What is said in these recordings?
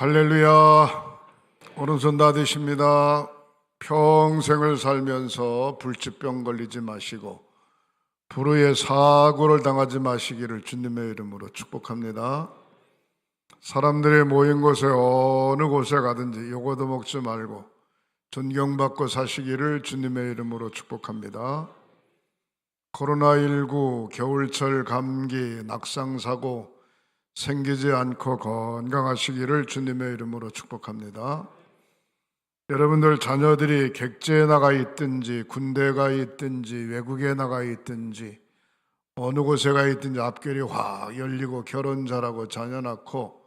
할렐루야. 오른손 다 되십니다. 평생을 살면서 불치병 걸리지 마시고 불의의 사고를 당하지 마시기를 주님의 이름으로 축복합니다. 사람들이 모인 곳에 어느 곳에 가든지 요거도 먹지 말고 존경받고 사시기를 주님의 이름으로 축복합니다. 코로나19, 겨울철 감기, 낙상사고 생기지 않고 건강하시기를 주님의 이름으로 축복합니다. 여러분들 자녀들이 객지에 나가 있든지 군대에 가 있든지 외국에 나가 있든지 어느 곳에 가 있든지 앞길이 확 열리고 결혼 잘하고 자녀 낳고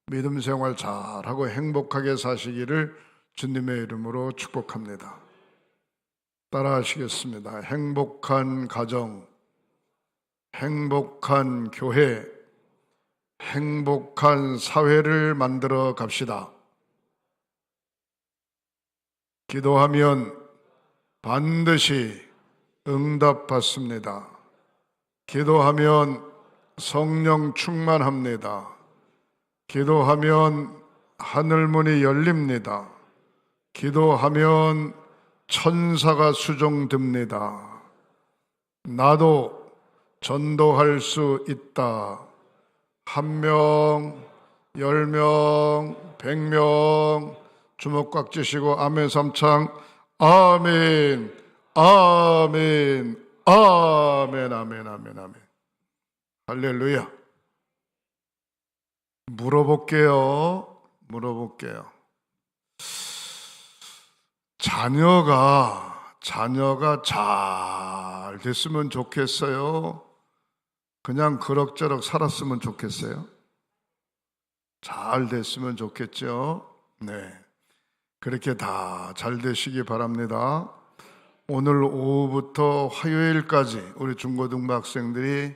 믿음 생활 잘하고 행복하게 사시기를 주님의 이름으로 축복합니다. 따라 하시겠습니다. 행복한 가정, 행복한 교회, 행복한 사회를 만들어 갑시다. 기도하면 반드시 응답받습니다. 기도하면 성령 충만합니다. 기도하면 하늘문이 열립니다. 기도하면 천사가 수종됩니다. 나도 전도할 수 있다. 1명, 10명, 100명 주먹 꽉 쥐시고 아멘 삼창 아멘 아멘 아멘 아멘 아멘 아멘. 할렐루야. 물어볼게요. 자녀가 잘 됐으면 좋겠어요? 그냥 그럭저럭 살았으면 좋겠어요? 잘 됐으면 좋겠죠? 네. 그렇게 다 잘 되시기 바랍니다. 오늘 오후부터 화요일까지 우리 중고등부 학생들이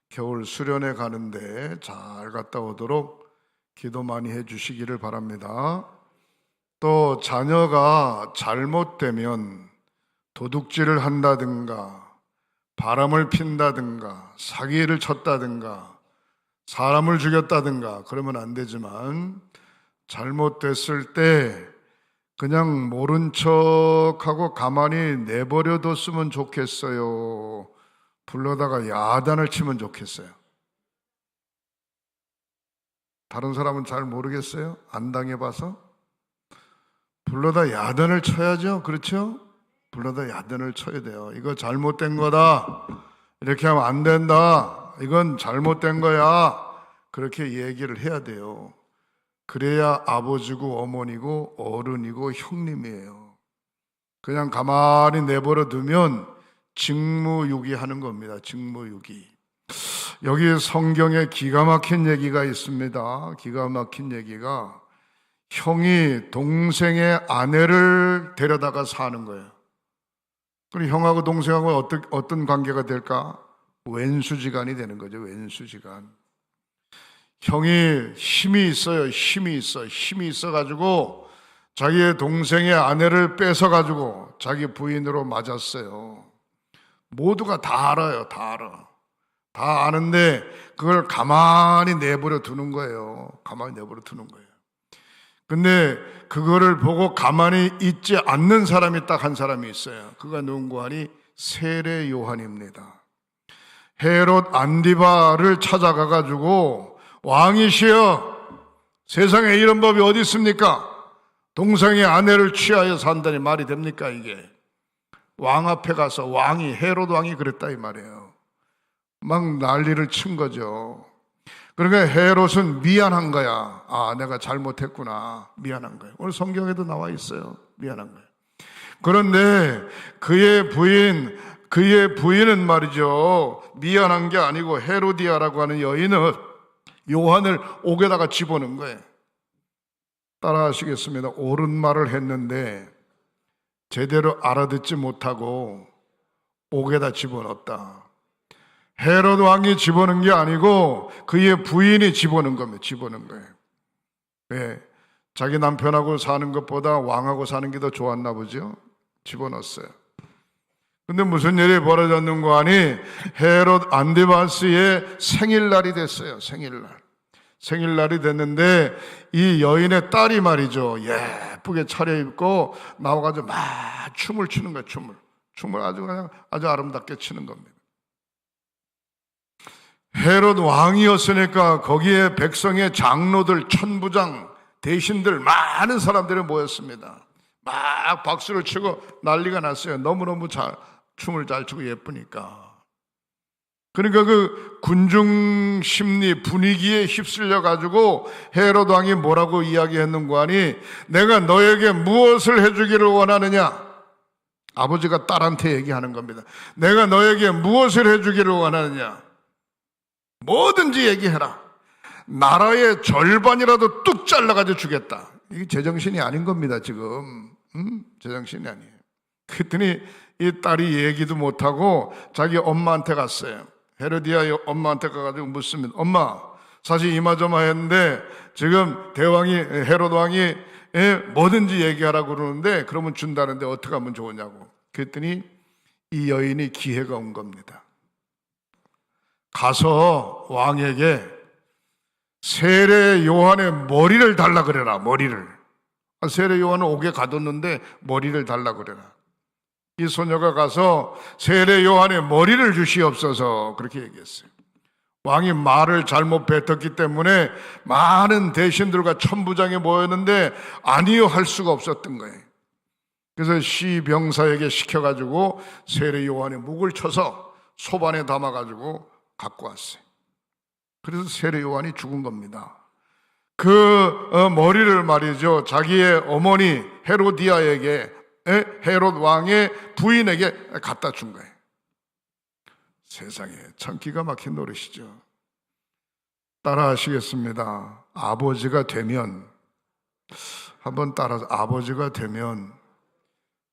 겨울 수련회 가는데 잘 갔다 오도록 기도 많이 해 주시기를 바랍니다. 또 자녀가 잘못되면 도둑질을 한다든가 바람을 핀다든가 사기를 쳤다든가 사람을 죽였다든가 그러면 안 되지만 잘못됐을 때 그냥 모른 척하고 가만히 내버려 뒀으면 좋겠어요? 불러다가 야단을 치면 좋겠어요? 다른 사람은 잘 모르겠어요? 안 당해봐서? 불러다 야단을 쳐야죠. 그렇죠? 불러다 야단을 쳐야 돼요. 이거 잘못된 거다. 이렇게 하면 안 된다. 이건 잘못된 거야. 그렇게 얘기를 해야 돼요. 그래야 아버지고 어머니고 어른이고 형님이에요. 그냥 가만히 내버려 두면 직무유기 하는 겁니다. 직무유기. 여기 성경에 기가 막힌 얘기가 있습니다. 기가 막힌 얘기가 형이 동생의 아내를 데려다가 사는 거예요. 그럼 형하고 동생하고 어떤 관계가 될까? 왼수지간이 되는 거죠. 왼수지간. 형이 힘이 있어가지고 자기의 동생의 아내를 뺏어가지고 자기 부인으로 맞았어요. 모두가 다 알아요. 다 아는데 그걸 가만히 내버려 두는 거예요. 근데 그거를 보고 가만히 있지 않는 사람이 딱 한 사람이 있어요. 그가 누군가 하니 세례 요한입니다. 헤롯 안디바를 찾아가가지고 왕이시여, 세상에 이런 법이 어디 있습니까? 동생의 아내를 취하여 산다니 말이 됩니까 이게? 왕 앞에 가서 헤롯 왕이 그랬다 이 말이에요. 막 난리를 친 거죠. 그러니까 헤롯은 미안한 거야. 아, 내가 잘못했구나. 미안한 거예요. 오늘 성경에도 나와 있어요. 미안한 거예요. 그런데 그의 부인은 말이죠. 미안한 게 아니고 헤로디아라고 하는 여인은 요한을 옥에다가 집어넣은 거예요. 따라 하시겠습니다. 옳은 말을 했는데 제대로 알아듣지 못하고 옥에다 집어넣었다. 헤롯 왕이 집어넣은 게 아니고 그의 부인이 집어넣은 겁니다. 집어넣은 거예요. 네. 자기 남편하고 사는 것보다 왕하고 사는 게 더 좋았나 보죠. 집어넣었어요. 근데 무슨 일이 벌어졌는가 하니 헤롯 안디바스의 생일날이 됐어요. 생일날이 됐는데 이 여인의 딸이 말이죠, 예쁘게 차려입고 나와가지고 막 춤을 추는 거예요. 춤을 아주 아름답게 추는 겁니다. 헤롯 왕이었으니까 거기에 백성의 장로들, 천부장, 대신들, 많은 사람들이 모였습니다. 막 박수를 치고 난리가 났어요. 너무너무 춤을 잘 추고 예쁘니까. 그러니까 그 군중 심리 분위기에 휩쓸려 가지고 헤롯 왕이 뭐라고 이야기했는고 하니, 내가 너에게 무엇을 해주기를 원하느냐? 아버지가 딸한테 얘기하는 겁니다. 내가 너에게 무엇을 해주기를 원하느냐? 뭐든지 얘기해라. 나라의 절반이라도 뚝 잘라가지고 주겠다. 이게 제정신이 아닌 겁니다, 지금. 제정신이 아니에요. 그랬더니 이 딸이 얘기도 못하고 자기 엄마한테 갔어요. 헤로디아 엄마한테 가가지고 묻습니다. 엄마, 사실 이마저마했는데 지금 대왕이, 헤롯 왕이 뭐든지 얘기하라고 그러는데 그러면 준다는데 어떻게 하면 좋으냐고. 그랬더니 이 여인이 기회가 온 겁니다. 가서 왕에게 세례 요한의 머리를 달라 그래라. 머리를. 세례 요한은 옥에 가뒀는데 머리를 달라 그래라. 이 소녀가 가서 세례 요한의 머리를 주시옵소서 그렇게 얘기했어요. 왕이 말을 잘못 뱉었기 때문에 많은 대신들과 천부장이 모였는데 아니요 할 수가 없었던 거예요. 그래서 시병사에게 시켜가지고 세례 요한의 목을 쳐서 소반에 담아가지고 갖고 왔어요. 그래서 세례 요한이 죽은 겁니다. 그 머리를 말이죠, 자기의 어머니 헤로디아에게, 헤롯 왕의 부인에게 갖다 준 거예요. 세상에 참 기가 막힌 노릇이죠. 따라 하시겠습니다. 아버지가 되면, 한번 따라서, 아버지가 되면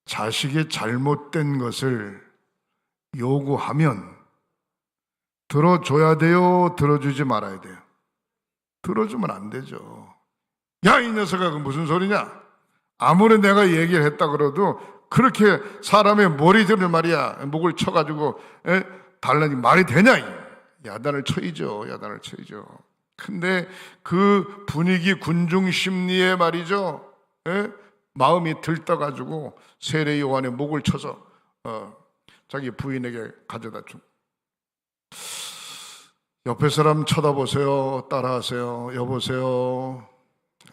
자식이 잘못된 것을 요구하면 들어줘야 돼요? 들어주지 말아야 돼요? 들어주면 안 되죠. 야, 이 녀석아, 그 무슨 소리냐? 아무리 내가 얘기를 했다 그래도 그렇게 사람의 머리들을 말이야, 목을 쳐가지고 달라니 말이 되냐? 야단을 쳐이죠. 야단을 쳐이죠. 근데 그 분위기, 군중 심리에 말이죠, 마음이 들떠가지고 세례 요한의 목을 쳐서 자기 부인에게 가져다 준. 옆에 사람 쳐다보세요. 따라하세요. 여보세요.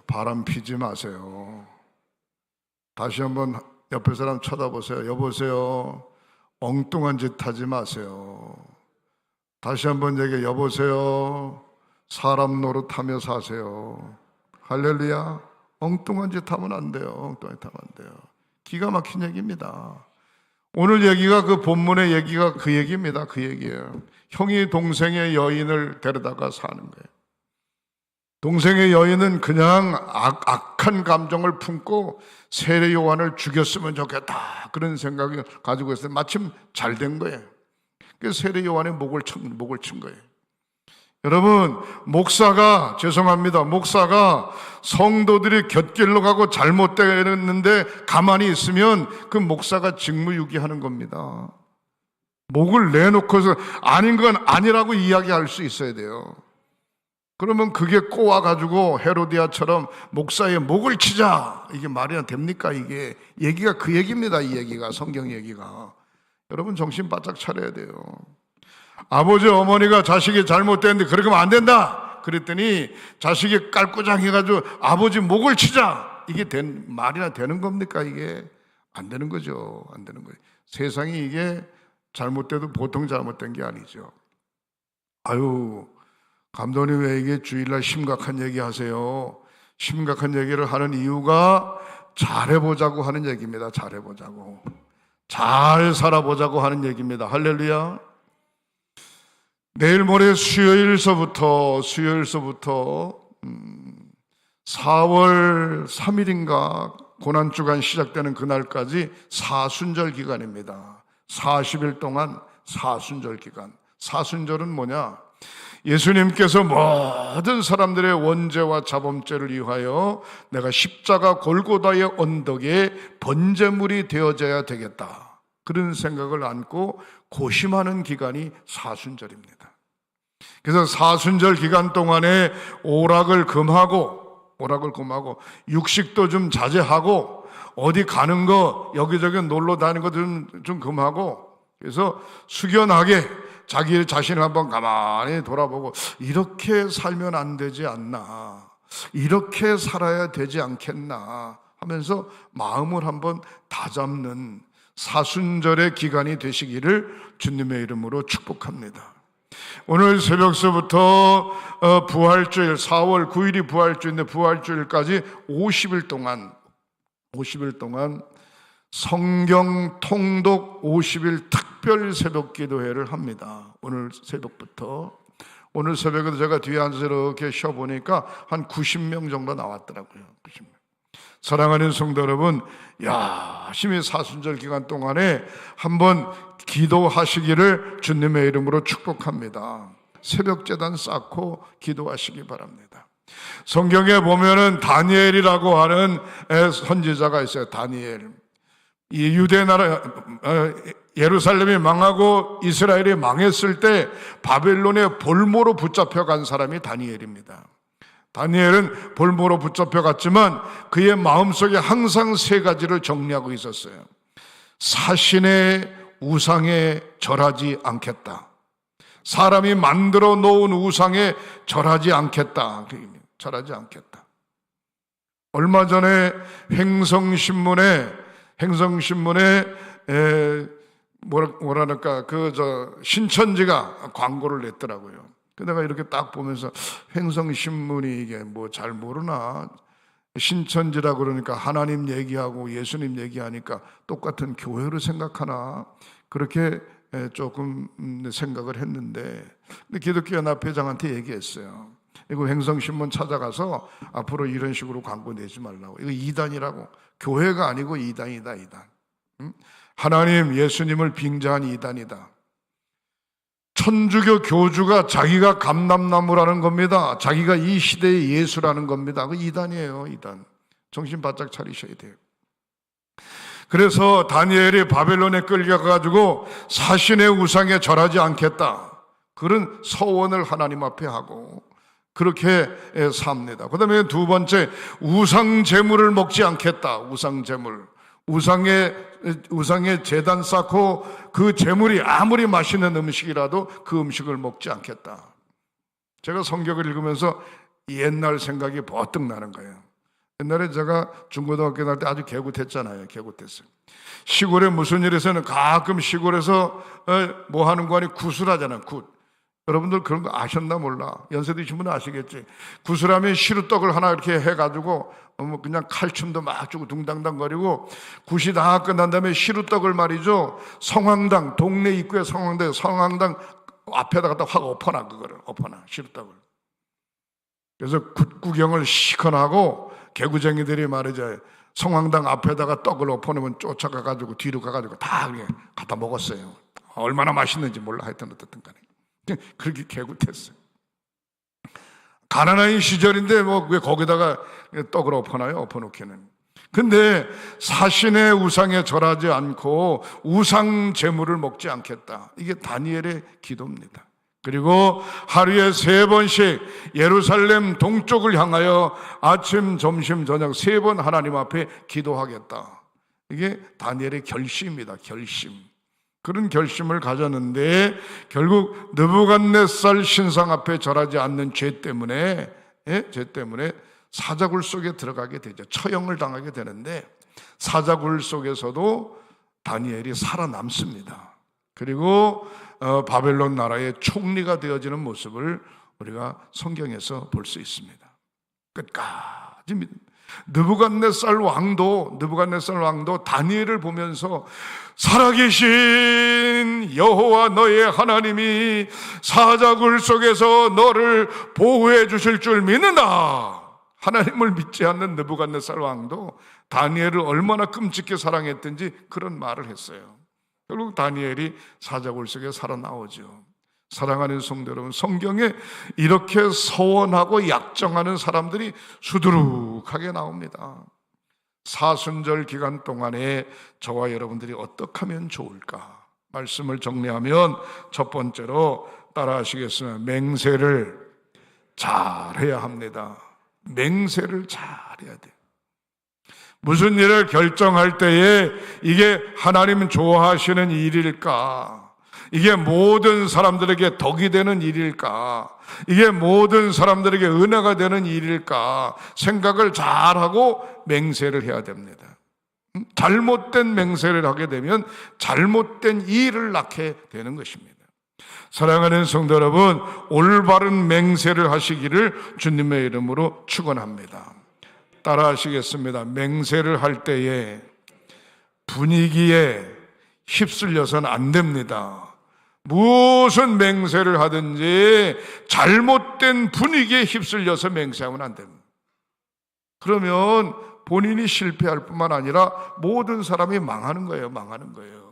바람 피지 마세요. 다시 한번 옆에 사람 쳐다보세요. 여보세요. 엉뚱한 짓 하지 마세요. 다시 한번 얘기해. 여보세요. 사람 노릇하며 사세요. 할렐루야. 엉뚱한 짓 하면 안 돼요. 엉뚱한 짓 하면 안 돼요. 기가 막힌 얘기입니다. 오늘 얘기가, 그 본문의 얘기가 그 얘기입니다. 그 얘기예요. 형이 동생의 여인을 데려다가 사는 거예요. 동생의 여인은 그냥 악한 감정을 품고 세례 요한을 죽였으면 좋겠다, 그런 생각을 가지고 있어요. 마침 잘 된 거예요. 그래서 세례 요한의 목을 친 거예요. 여러분, 목사가 성도들이 곁길로 가고 잘못되었는데 가만히 있으면 그 목사가 직무유기하는 겁니다. 목을 내놓고서 아닌 건 아니라고 이야기할 수 있어야 돼요. 그러면 그게 꼬아가지고 헤로디아처럼 목사의 목을 치자, 이게 말이나 됩니까? 이게 얘기가 그 얘기입니다. 이 얘기가, 성경 얘기가. 여러분 정신 바짝 차려야 돼요. 아버지 어머니가 자식이 잘못됐는데 그렇게 하면 안 된다 그랬더니 자식이 깔꾸장 해가지고 아버지 목을 치자, 이게 말이나 되는 겁니까? 이게 안 되는 거죠. 안 되는 거예요. 세상이 이게 잘못돼도 보통 잘못된 게 아니죠. 아유, 감독님 왜 이게 주일날 심각한 얘기 하세요? 심각한 얘기를 하는 이유가 잘해보자고 하는 얘기입니다. 잘해보자고, 잘 살아보자고 하는 얘기입니다. 할렐루야. 내일 모레 수요일서부터 4월 3일인가 고난주간 시작되는 그날까지 사순절 기간입니다. 40일 동안 사순절 기간. 사순절은 뭐냐? 예수님께서 모든 사람들의 원죄와 자범죄를 위하여 내가 십자가 골고다의 언덕에 번제물이 되어져야 되겠다, 그런 생각을 안고 고심하는 기간이 사순절입니다. 그래서 사순절 기간 동안에 오락을 금하고 육식도 좀 자제하고 어디 가는 거 여기저기 놀러 다니는 거 좀 금하고, 그래서 숙연하게 자기 자신을 한번 가만히 돌아보고 이렇게 살면 안 되지 않나, 이렇게 살아야 되지 않겠나 하면서 마음을 한번 다잡는 사순절의 기간이 되시기를 주님의 이름으로 축복합니다. 오늘 새벽서부터 부활주일, 4월 9일이 부활주일인데 부활주일까지 50일 동안 성경 통독 50일 특별 새벽 기도회를 합니다. 오늘 새벽부터. 오늘 새벽에도 제가 뒤에 앉아서 이렇게 쉬어보니까 한 90명 정도 나왔더라고요. 90명. 사랑하는 성도 여러분, 열심히 사순절 기간 동안에 한번 기도하시기를 주님의 이름으로 축복합니다. 새벽 제단 쌓고 기도하시기 바랍니다. 성경에 보면은 다니엘이라고 하는 선지자가 있어요. 다니엘. 이 유대 나라 예루살렘이 망하고 이스라엘이 망했을 때 바벨론의 볼모로 붙잡혀간 사람이 다니엘입니다. 다니엘은 볼모로 붙잡혀갔지만 그의 마음속에 항상 세 가지를 정리하고 있었어요. 사신의 우상에 절하지 않겠다. 사람이 만들어 놓은 우상에 절하지 않겠다. 절하지 않겠다. 얼마 전에 행성신문에 뭐랄까 신천지가 광고를 냈더라고요. 내가 이렇게 딱 보면서 행성신문이 이게 뭐 잘 모르나, 신천지라 그러니까 하나님 얘기하고 예수님 얘기하니까 똑같은 교회로 생각하나, 그렇게 조금 생각을 했는데, 기독교연합회장한테 얘기했어요. 이거 행성신문 찾아가서 앞으로 이런 식으로 광고 내지 말라고. 이거 이단이라고. 교회가 아니고 이단이다, 이단. 하나님 예수님을 빙자한 이단이다. 천주교 교주가 자기가 감람나무라는 겁니다. 자기가 이 시대의 예수라는 겁니다. 그 이단이에요, 이단. 정신 바짝 차리셔야 돼요. 그래서 다니엘이 바벨론에 끌려가가지고 사신의 우상에 절하지 않겠다, 그런 서원을 하나님 앞에 하고 그렇게 삽니다. 그 다음에 두 번째, 우상 제물을 먹지 않겠다. 우상 제물. 우상에 제단 쌓고 그 제물이 아무리 맛있는 음식이라도 그 음식을 먹지 않겠다. 제가 성경을 읽으면서 옛날 생각이 버뜩 나는 거예요. 옛날에 제가 중고등학교 다닐 때 아주 개굿했잖아요. 개굿했어요. 시골에 무슨 일 있으면 가끔 시골에서 뭐 하는 거 아니 구슬하잖아요. 굿. 여러분들 그런 거 아셨나 몰라. 연세 드신 분은 아시겠지. 구슬하면 시루떡을 하나 이렇게 해가지고 그냥 칼춤도 막 주고 둥당당거리고, 굿이 다 끝난 다음에 시루떡을 말이죠, 성황당, 동네 입구에 성황당 앞에다 갖다 확 엎어놔. 그거를 엎어놔, 시루떡을. 그래서 굿 구경을 시커하고 개구쟁이들이 말이죠, 성황당 앞에다가 떡을 엎어놓으면 쫓아가가지고 뒤로 가가지고 다 그렇게 갖다 먹었어요. 얼마나 맛있는지 몰라. 하여튼 어떻든 간에 그렇게 개굿했어요. 가난한 시절인데 뭐 왜 거기다가 떡을 엎어놔요? 엎어놓기는. 근데 사신의 우상에 절하지 않고 우상 제물을 먹지 않겠다. 이게 다니엘의 기도입니다. 그리고 하루에 3번씩 예루살렘 동쪽을 향하여 아침, 점심, 저녁 3번 하나님 앞에 기도하겠다. 이게 다니엘의 결심입니다. 결심. 그런 결심을 가졌는데 결국 느부갓네살 신상 앞에 절하지 않는 죄 때문에 사자굴 속에 들어가게 되죠. 처형을 당하게 되는데 사자굴 속에서도 다니엘이 살아남습니다. 그리고 바벨론 나라의 총리가 되어지는 모습을 우리가 성경에서 볼 수 있습니다. 끝까지 느부갓네살 왕도 다니엘을 보면서 살아계신 여호와 너의 하나님이 사자굴 속에서 너를 보호해 주실 줄 믿는다. 하나님을 믿지 않는 느부갓네살 왕도 다니엘을 얼마나 끔찍히 사랑했든지 그런 말을 했어요. 결국 다니엘이 사자굴 속에 살아나오죠. 사랑하는 성도 여러분, 성경에 이렇게 서원하고 약정하는 사람들이 수두룩하게 나옵니다. 사순절 기간 동안에 저와 여러분들이 어떻게 하면 좋을까? 말씀을 정리하면 첫 번째로 따라 하시겠습니다. 맹세를 잘해야 합니다. 맹세를 잘해야 돼요. 무슨 일을 결정할 때에 이게 하나님 좋아하시는 일일까? 이게 모든 사람들에게 덕이 되는 일일까? 이게 모든 사람들에게 은혜가 되는 일일까? 생각을 잘하고 맹세를 해야 됩니다. 잘못된 맹세를 하게 되면 잘못된 일을 낳게 되는 것입니다. 사랑하는 성도 여러분, 올바른 맹세를 하시기를 주님의 이름으로 축원합니다. 따라 하시겠습니다. 맹세를 할 때에 분위기에 휩쓸려서는 안 됩니다. 무슨 맹세를 하든지 잘못된 분위기에 휩쓸려서 맹세하면 안 됩니다. 그러면 본인이 실패할 뿐만 아니라 모든 사람이 망하는 거예요. 망하는 거예요.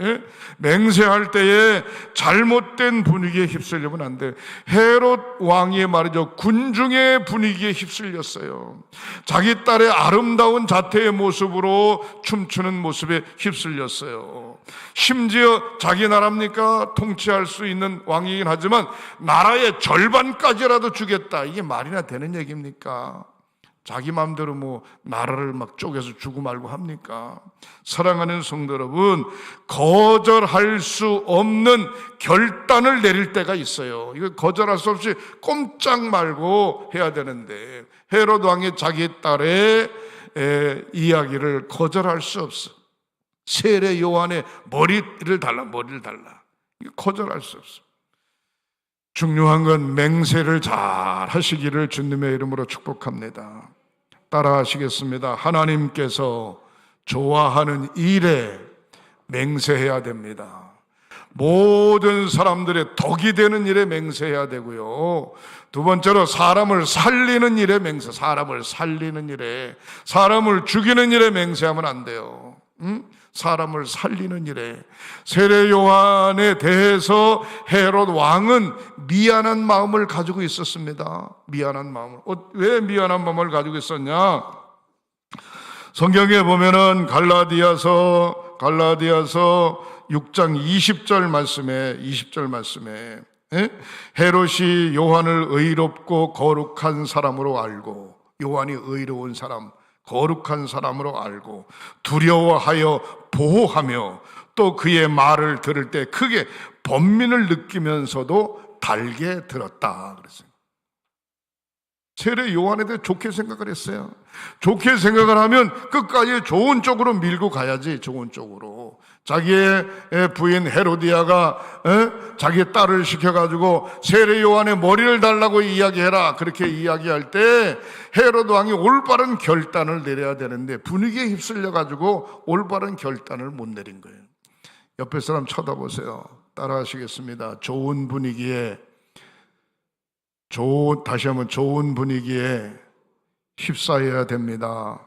예? 맹세할 때에 잘못된 분위기에 휩쓸리면 안 돼요. 헤롯 왕이 말이죠, 군중의 분위기에 휩쓸렸어요. 자기 딸의 아름다운 자태의 모습으로 춤추는 모습에 휩쓸렸어요. 심지어 자기 나라입니까? 통치할 수 있는 왕이긴 하지만 나라의 절반까지라도 주겠다. 이게 말이나 되는 얘기입니까? 자기 마음대로 뭐 나라를 막 쪼개서 주고 말고 합니까? 사랑하는 성도 여러분, 거절할 수 없는 결단을 내릴 때가 있어요. 이거 거절할 수 없이 꼼짝 말고 해야 되는데 헤롯 왕이 자기 딸의 이야기를 거절할 수 없어. 세례 요한의 머리를 달라. 이거 거절할 수 없어. 중요한 건 맹세를 잘 하시기를 주님의 이름으로 축복합니다. 따라 하시겠습니다. 하나님께서 좋아하는 일에 맹세해야 됩니다. 모든 사람들의 덕이 되는 일에 맹세해야 되고요. 두 번째로 사람을 살리는 일에 맹세, 사람을 살리는 일에, 사람을 죽이는 일에 맹세하면 안 돼요. 사람을 살리는 일에. 세례 요한에 대해서 헤롯 왕은 미안한 마음을 가지고 있었습니다. 미안한 마음을. 왜 미안한 마음을 가지고 있었냐? 성경에 보면은 갈라디아서 6장 20절 말씀에 헤롯이 요한을 의롭고 거룩한 사람으로 알고, 요한이 의로운 사람, 거룩한 사람으로 알고 두려워하여 보호하며 또 그의 말을 들을 때 크게 번민을 느끼면서도 달게 들었다 그랬어요. 세례 요한에 대해 좋게 생각을 했어요. 좋게 생각을 하면 끝까지 좋은 쪽으로 밀고 가야지. 좋은 쪽으로. 자기의 부인 헤로디아가 자기 딸을 시켜가지고 세례 요한의 머리를 달라고 이야기해라, 그렇게 이야기할 때 헤로드 왕이 올바른 결단을 내려야 되는데 분위기에 휩쓸려가지고 올바른 결단을 못 내린 거예요. 옆에 사람 쳐다보세요. 따라하시겠습니다. 좋은 분위기에, 다시 한번 좋은 분위기에 휩싸여야 됩니다.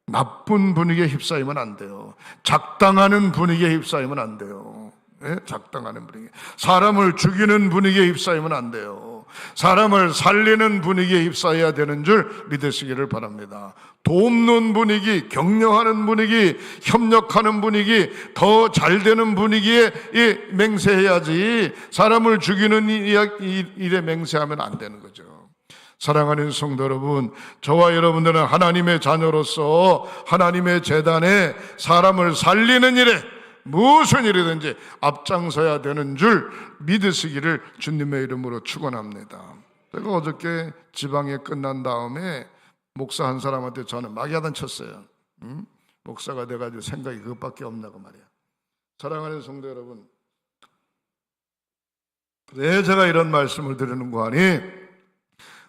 나쁜 분위기에 휩싸이면 안 돼요. 작당하는 분위기에 휩싸이면 안 돼요. 네? 작당하는 분위기. 사람을 죽이는 분위기에 휩싸이면 안 돼요. 사람을 살리는 분위기에 휩싸여야 되는 줄 믿으시기를 바랍니다. 돕는 분위기, 격려하는 분위기, 협력하는 분위기, 더 잘 되는 분위기에 맹세해야지 사람을 죽이는 일에 맹세하면 안 되는 거죠. 사랑하는 성도 여러분, 저와 여러분들은 하나님의 자녀로서 하나님의 제단에 사람을 살리는 일에 무슨 일이든지 앞장서야 되는 줄 믿으시기를 주님의 이름으로 축원합니다. 제가 어저께 지방에 끝난 다음에 목사 한 사람한테 저는 막야단 쳤어요. 목사가 돼가지고 생각이 그것밖에 없나고 말이야. 사랑하는 성도 여러분, 왜 제가 이런 말씀을 드리는 거 아니?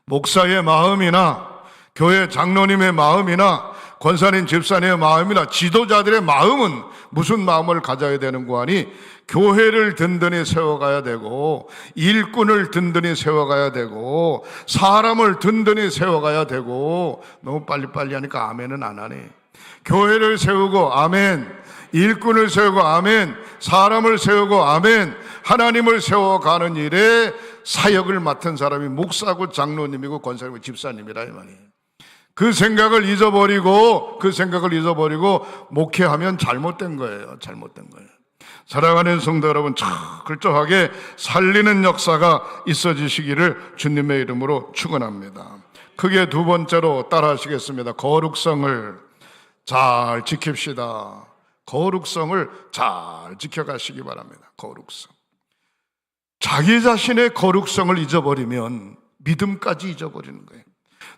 목사의 마음이나 교회 장로님의 마음이나 권사님 집사님의 마음이나 지도자들의 마음은 무슨 마음을 가져야 되는 거 아니? 교회를 든든히 세워가야 되고, 일꾼을 든든히 세워가야 되고, 사람을 든든히 세워가야 되고. 너무 빨리빨리 하니까 아멘은 안 하네. 교회를 세우고 아멘, 일꾼을 세우고 아멘, 사람을 세우고 아멘, 하나님을 세워가는 일에 사역을 맡은 사람이 목사고 장로님이고 권사님이고 집사님이라 이 말이에요. 그 생각을 잊어버리고 목회하면 잘못된 거예요. 잘못된 거예요. 사랑하는 성도 여러분, 철저하게 살리는 역사가 있어지시기를 주님의 이름으로 축원합니다. 크게 두 번째로 따라하시겠습니다. 거룩성을 잘 지킵시다. 거룩성을 잘 지켜가시기 바랍니다. 거룩성. 자기 자신의 거룩성을 잊어버리면 믿음까지 잊어버리는 거예요.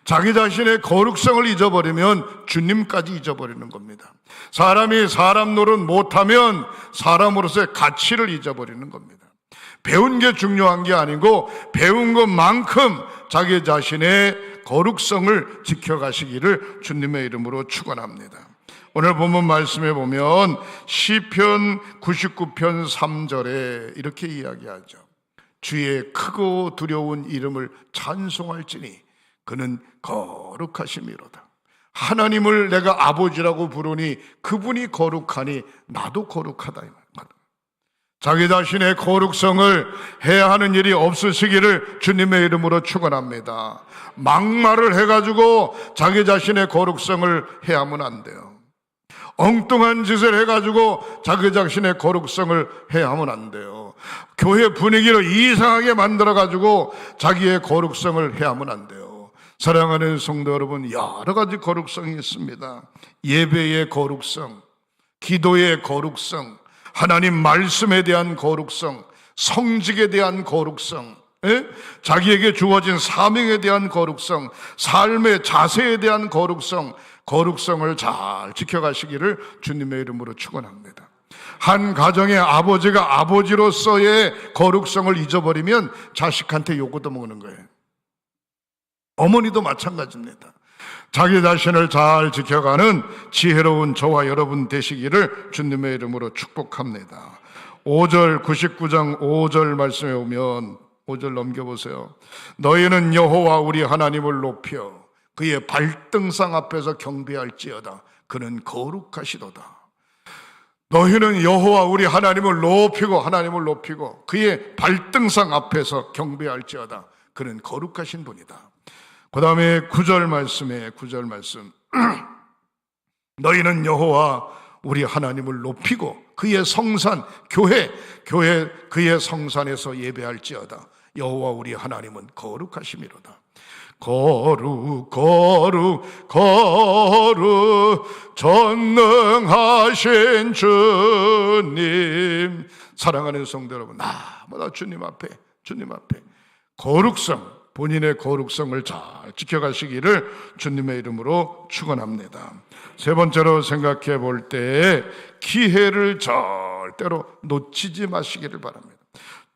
자기 자신의 거룩성을 잊어버리면 주님까지 잊어버리는 겁니다. 사람이 사람 노릇 못하면 사람으로서의 가치를 잊어버리는 겁니다. 배운 게 중요한 게 아니고 배운 것만큼 자기 자신의 거룩성을 지켜가시기를 주님의 이름으로 축원합니다. 오늘 본문 말씀에 보면 시편 99편 3절에 이렇게 이야기하죠. 주의 크고 두려운 이름을 찬송할지니 그는 거룩하심이로다. 하나님을 내가 아버지라고 부르니 그분이 거룩하니 나도 거룩하다. 자기 자신의 거룩성을 해야 하는 일이 없으시기를 주님의 이름으로 축원합니다. 막말을 해가지고 자기 자신의 거룩성을 해야 하면 안 돼요. 엉뚱한 짓을 해가지고 자기 자신의 거룩성을 해야 하면 안 돼요. 교회 분위기를 이상하게 만들어가지고 자기의 거룩성을 해야 하면 안 돼요. 사랑하는 성도 여러분, 여러 가지 거룩성이 있습니다. 예배의 거룩성, 기도의 거룩성, 하나님 말씀에 대한 거룩성, 성직에 대한 거룩성, 자기에게 주어진 사명에 대한 거룩성, 삶의 자세에 대한 거룩성, 거룩성을 잘 지켜가시기를 주님의 이름으로 축원합니다. 한 가정의 아버지가 아버지로서의 거룩성을 잊어버리면 자식한테 욕 얻어먹는 거예요. 어머니도 마찬가지입니다. 자기 자신을 잘 지켜가는 지혜로운 저와 여러분 되시기를 주님의 이름으로 축복합니다. 5절 99장 5절 말씀에 오면 5절 넘겨보세요. 너희는 여호와 우리 하나님을 높여 그의 발등상 앞에서 경배할지어다. 그는 거룩하시도다. 너희는 여호와 우리 하나님을 높이고 그의 발등상 앞에서 경배할지어다. 그는 거룩하신 분이다. 그 다음에 9절 말씀에 9절 말씀 너희는 여호와 우리 하나님을 높이고 그의 성산 교회 그의 성산에서 예배할지어다. 여호와 우리 하나님은 거룩하심이로다. 거룩 전능하신 주님. 사랑하는 성도 여러분, 나마다 주님 앞에 거룩성, 본인의 거룩성을 잘 지켜가시기를 주님의 이름으로 축원합니다. 세 번째로 생각해 볼 때 기회를 절대로 놓치지 마시기를 바랍니다.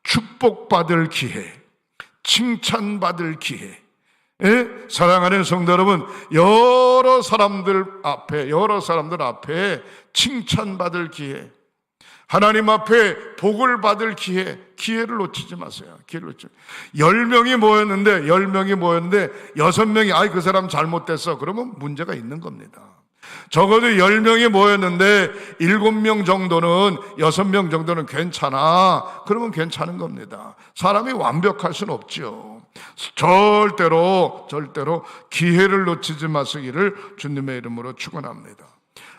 축복받을 기회, 칭찬받을 기회. 사랑하는 성도 여러분, 여러 사람들 앞에 칭찬받을 기회, 하나님 앞에 복을 받을 기회를 놓치지 마세요. 기회를 놓치지. 10명이 모였는데 6명이 그 사람 잘못됐어. 그러면 문제가 있는 겁니다. 적어도 10명이 모였는데 7명 정도는 6명 정도는 괜찮아. 그러면 괜찮은 겁니다. 사람이 완벽할 수는 없죠. 절대로 기회를 놓치지 마시기를 주님의 이름으로 축원합니다.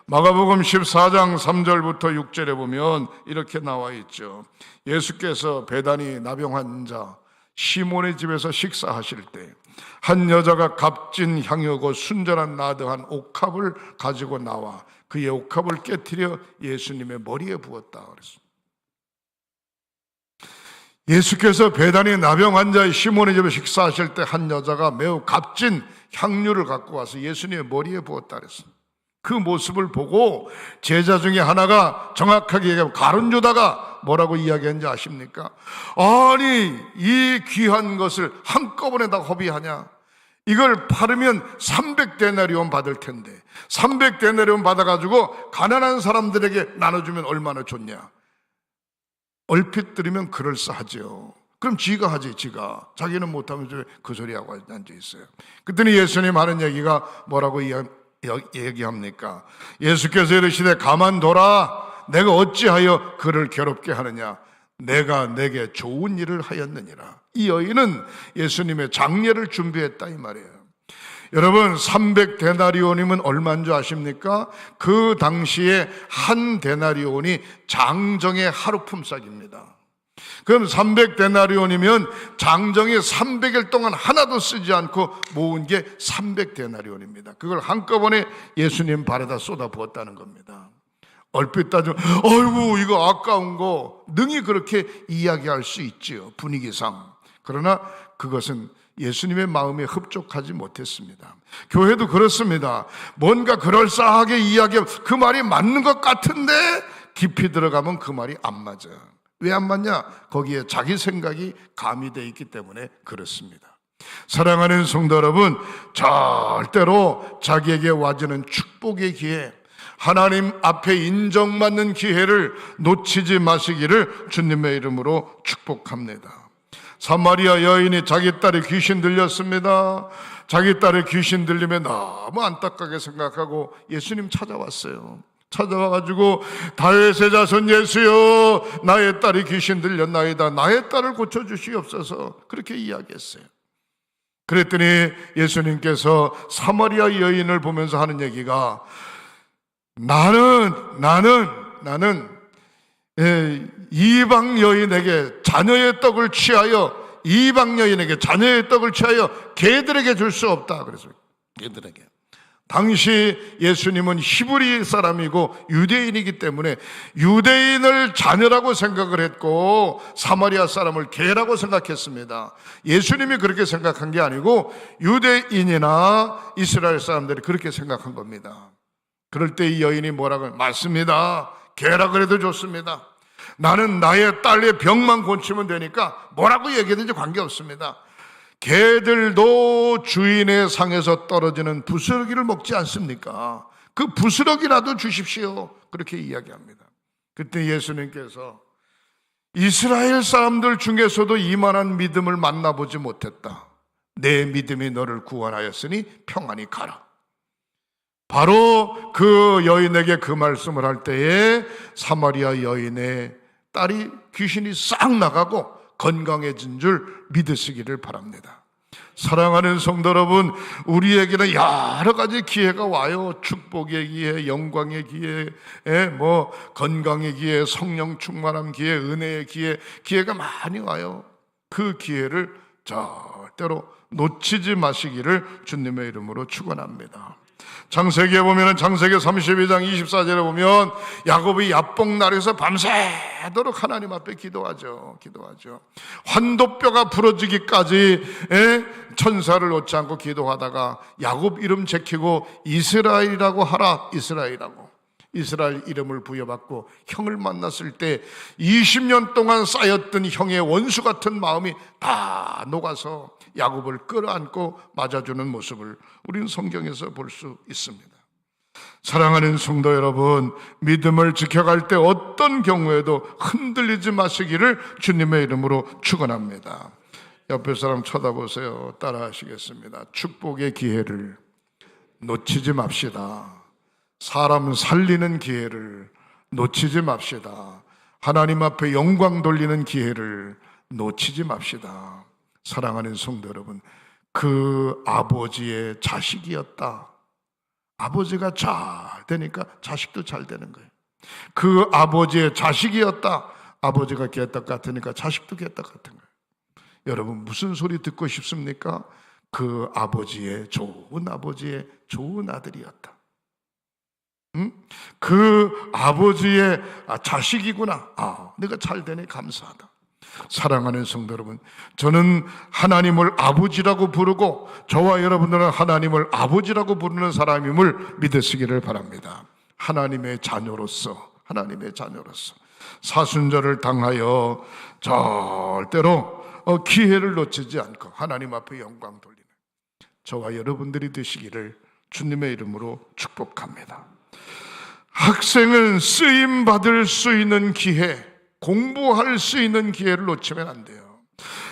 마가복음 14장 3절부터 6절에 보면 이렇게 나와 있죠. 예수께서 베다니 나병 환자 시몬의 집에서 식사하실 때 한 여자가 값진 향유고 순전한 나드한 옥합을 가지고 나와 그의 옥합을 깨뜨려 예수님의 머리에 부었다 그랬습니다. 예수께서 베다니 나병 환자의 시몬의 집에 식사하실 때 한 여자가 매우 값진 향유를 갖고 와서 예수님의 머리에 부었다 그랬습니다. 그 모습을 보고 제자 중에 하나가 정확하게 얘기하면 가룟 유다가 뭐라고 이야기했는지 아십니까? 아니 이 귀한 것을 한꺼번에 다 허비하냐? 이걸 팔으면 300데나리온 받을 텐데 300데나리온 받아가지고 가난한 사람들에게 나눠주면 얼마나 좋냐? 얼핏 들으면 그럴싸하죠. 그럼 지가 하지. 자기는 못하면서 그 소리하고 앉아있어요. 그랬더니 예수님 하는 얘기가 뭐라고 얘기합니까? 예수께서 이르시되 가만둬라. 내가 어찌하여 그를 괴롭게 하느냐? 내가 내게 좋은 일을 하였느니라. 이 여인은 예수님의 장례를 준비했다 이 말이에요. 여러분 300데나리온이면 얼마인 줄 아십니까? 그 당시에 한 데나리온이 장정의 하루 품삯입니다. 그럼 300데나리온이면 장정이 300일 동안 하나도 쓰지 않고 모은 게 300데나리온입니다. 그걸 한꺼번에 예수님 발에다 쏟아 부었다는 겁니다. 얼핏 따지면 아이고 이거 아까운 거 능히 그렇게 이야기할 수 있지요, 분위기상. 그러나 그것은 예수님의 마음에 흡족하지 못했습니다. 교회도 그렇습니다. 뭔가 그럴싸하게 이야기하면 그 말이 맞는 것 같은데 깊이 들어가면 그 말이 안 맞아요. 왜 안 맞냐? 거기에 자기 생각이 가미되어 있기 때문에 그렇습니다. 사랑하는 성도 여러분, 절대로 자기에게 와지는 축복의 기회, 하나님 앞에 인정받는 기회를 놓치지 마시기를 주님의 이름으로 축복합니다. 사마리아 여인이 자기 딸이 귀신 들렸습니다. 자기 딸의 귀신 들림에 너무 안타깝게 생각하고 예수님 찾아왔어요. 찾아와가지고 다윗의 자손 예수여, 나의 딸이 귀신 들렸나이다. 나의 딸을 고쳐주시옵소서. 그렇게 이야기했어요. 그랬더니 예수님께서 사마리아 여인을 보면서 하는 얘기가 나는 이방 여인에게 자녀의 떡을 취하여 개들에게 줄 수 없다. 그래서 개들에게. 당시 예수님은 히브리 사람이고 유대인이기 때문에 유대인을 자녀라고 생각을 했고 사마리아 사람을 개라고 생각했습니다. 예수님이 그렇게 생각한 게 아니고 유대인이나 이스라엘 사람들이 그렇게 생각한 겁니다. 그럴 때 이 여인이 뭐라고 해요? 맞습니다. 개라 그래도 좋습니다. 나는 나의 딸의 병만 고치면 되니까 뭐라고 얘기하든지 관계없습니다. 개들도 주인의 상에서 떨어지는 부스러기를 먹지 않습니까? 그 부스러기라도 주십시오. 그렇게 이야기합니다. 그때 예수님께서 이스라엘 사람들 중에서도 이만한 믿음을 만나보지 못했다. 내 믿음이 너를 구원하였으니 평안히 가라. 바로 그 여인에게 그 말씀을 할 때에 사마리아 여인의 딸이 귀신이 싹 나가고 건강해진 줄 믿으시기를 바랍니다. 사랑하는 성도 여러분, 우리에게는 여러 가지 기회가 와요. 축복의 기회, 영광의 기회, 건강의 기회, 성령 충만함 기회, 은혜의 기회, 기회가 많이 와요. 그 기회를 절대로 놓치지 마시기를 주님의 이름으로 축원합니다. 창세기에 보면 창세기 32장 24절에 보면 야곱이 야복날에서 밤새도록 하나님 앞에 기도하죠. 환도뼈가 부러지기까지 천사를 놓지 않고 기도하다가 야곱 이름 제키고 이스라엘이라고 하라. 이스라엘 이름을 부여받고 형을 만났을 때 20년 동안 쌓였던 형의 원수 같은 마음이 다 녹아서 야곱을 끌어안고 맞아주는 모습을 우리는 성경에서 볼 수 있습니다. 사랑하는 성도 여러분, 믿음을 지켜갈 때 어떤 경우에도 흔들리지 마시기를 주님의 이름으로 축원합니다. 옆에 사람 쳐다보세요. 따라하시겠습니다. 축복의 기회를 놓치지 맙시다. 사람 살리는 기회를 놓치지 맙시다. 하나님 앞에 영광 돌리는 기회를 놓치지 맙시다. 사랑하는 성도 여러분, 그 아버지의 자식이었다. 아버지가 잘 되니까 자식도 잘 되는 거예요. 그 아버지의 자식이었다. 아버지가 개떡 같으니까 자식도 개떡 같은 거예요. 여러분 무슨 소리 듣고 싶습니까? 그 아버지의 좋은 아들이었다. 그 아버지의 자식이구나. 내가 잘 되네, 감사하다. 사랑하는 성도 여러분, 저는 하나님을 아버지라고 부르고 저와 여러분들은 하나님을 아버지라고 부르는 사람임을 믿으시기를 바랍니다. 하나님의 자녀로서 사순절을 당하여 절대로 기회를 놓치지 않고 하나님 앞에 영광 돌리는 저와 여러분들이 되시기를 주님의 이름으로 축복합니다. 학생은 쓰임받을 수 있는 기회, 공부할 수 있는 기회를 놓치면 안 돼요.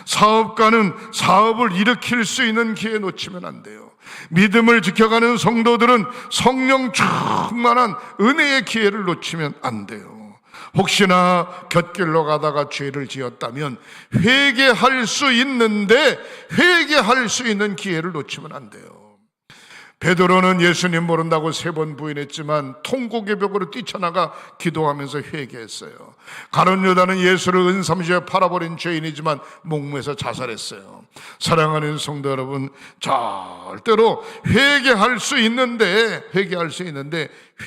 사업가는 사업을 일으킬 수 있는 기회 놓치면 안 돼요. 믿음을 지켜가는 성도들은 성령 충만한 은혜의 기회를 놓치면 안 돼요. 혹시나 곁길로 가다가 죄를 지었다면 회개할 수 있는데 회개할 수 있는 기회를 놓치면 안 돼요. 베드로는 예수님 모른다고 3번 부인했지만 통곡의 벽으로 뛰쳐나가 기도하면서 회개했어요. 가룟 유다는 예수를 은삼시에 팔아버린 죄인이지만 목매서 자살했어요. 사랑하는 성도 여러분, 절대로 회개할 수 있는데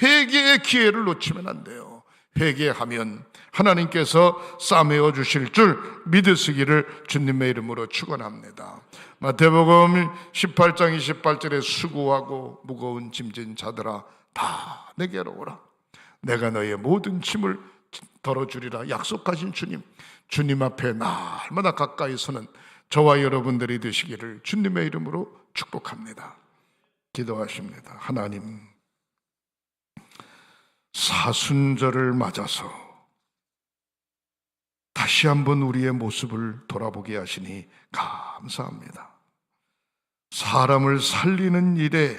회개의 기회를 놓치면 안 돼요. 회개하면 하나님께서 싸매어 주실 줄 믿으시기를 주님의 이름으로 축원합니다. 마태복음 18장 28절에 수고하고 무거운 짐진 자들아 다 내게로 오라. 내가 너의 모든 짐을 덜어주리라 약속하신 주님 앞에 날마다 가까이 서는 저와 여러분들이 되시기를 주님의 이름으로 축복합니다. 기도하십니다. 하나님, 사순절을 맞아서 다시 한번 우리의 모습을 돌아보게 하시니 감사합니다. 사람을 살리는 일에,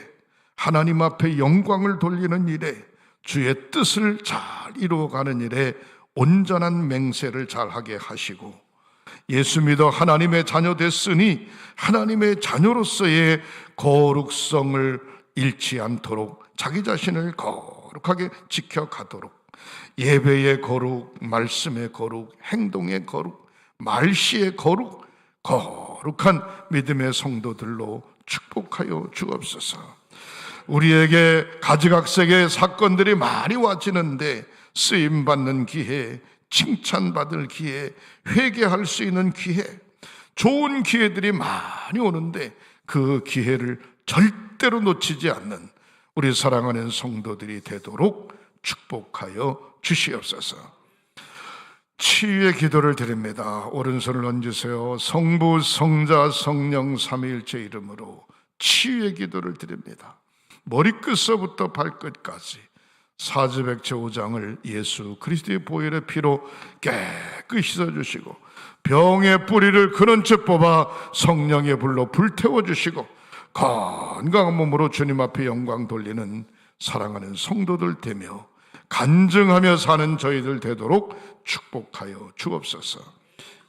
하나님 앞에 영광을 돌리는 일에, 주의 뜻을 잘 이루어가는 일에 온전한 맹세를 잘하게 하시고, 예수 믿어 하나님의 자녀 됐으니 하나님의 자녀로서의 거룩성을 잃지 않도록 자기 자신을 거룩하게 지켜가도록, 예배의 거룩, 말씀의 거룩, 행동의 거룩, 말씨의 거룩, 거룩한 믿음의 성도들로 축복하여 주옵소서. 우리에게 가지각색의 사건들이 많이 와지는데 쓰임받는 기회, 칭찬받을 기회, 회개할 수 있는 기회, 좋은 기회들이 많이 오는데 그 기회를 절대로 놓치지 않는 우리 사랑하는 성도들이 되도록 축복하여 주시옵소서. 치유의 기도를 드립니다. 오른손을 얹으세요. 성부, 성자, 성령 삼위일체 이름으로 치유의 기도를 드립니다. 머리끝서부터 발끝까지 사지백체 5장을 예수 그리스도의 보혈의 피로 깨끗이 씻어주시고, 병의 뿌리를 그런 채 뽑아 성령의 불로 불태워주시고, 건강한 몸으로 주님 앞에 영광 돌리는 사랑하는 성도들 되며 간증하며 사는 저희들 되도록 축복하여 주옵소서.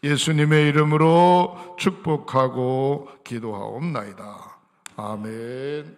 예수님의 이름으로 축복하고 기도하옵나이다. 아멘.